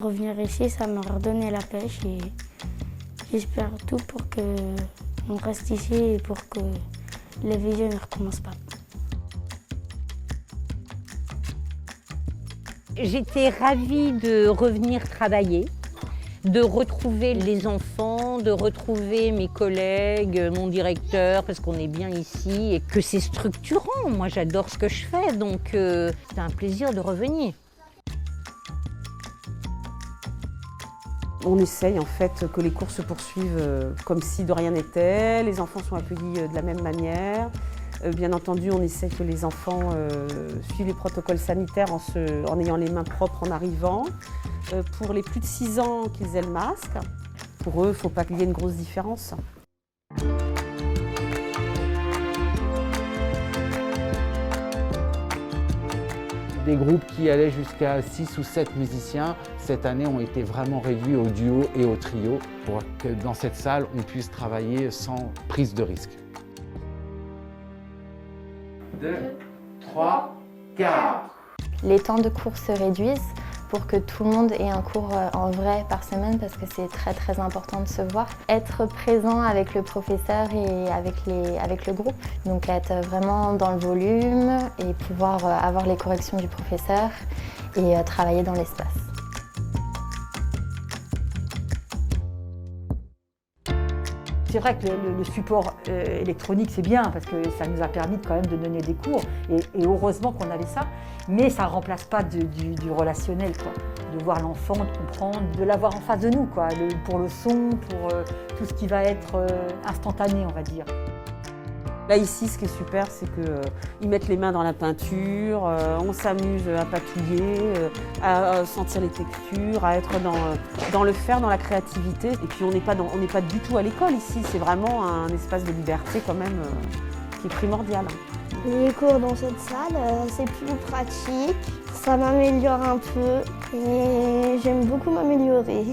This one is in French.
Revenir ici, ça m'a redonné la pêche et j'espère tout pour qu'on reste ici et pour que les visions ne recommencent pas. J'étais ravie de revenir travailler, de retrouver les enfants, de retrouver mes collègues, mon directeur, parce qu'on est bien ici et que c'est structurant. Moi, j'adore ce que je fais, donc c'est un plaisir de revenir. On essaye en fait que les cours se poursuivent comme si de rien n'était, les enfants sont accueillis de la même manière. Bien entendu, on essaie que les enfants suivent les protocoles sanitaires en ayant les mains propres en arrivant. Pour les plus de 6 ans, qu'ils aient le masque. Pour eux, il ne faut pas qu'il y ait une grosse différence. Des groupes qui allaient jusqu'à 6 ou 7 musiciens, cette année ont été vraiment réduits au duo et au trio pour que dans cette salle, on puisse travailler sans prise de risque. 2, 3, 4. Les temps de cours se réduisent pour que tout le monde ait un cours en vrai par semaine parce que c'est très important de se voir. Être présent avec le professeur et avec le groupe, donc être vraiment dans le volume et pouvoir avoir les corrections du professeur et travailler dans l'espace. C'est vrai que le support électronique, c'est bien parce que ça nous a permis quand même de donner des cours et heureusement qu'on avait ça, mais ça ne remplace pas du relationnel, quoi. De voir l'enfant, de comprendre, de l'avoir en face de nous, quoi. Pour le son, pour tout ce qui va être instantané, on va dire. Là ici, ce qui est super, c'est qu'ils mettent les mains dans la peinture, on s'amuse à patouiller, à sentir les textures, à être dans le faire, dans la créativité. Et puis on n'est pas du tout à l'école ici, c'est vraiment un espace de liberté quand même qui est primordial. Les cours dans cette salle, c'est plus pratique, ça m'améliore un peu et j'aime beaucoup m'améliorer.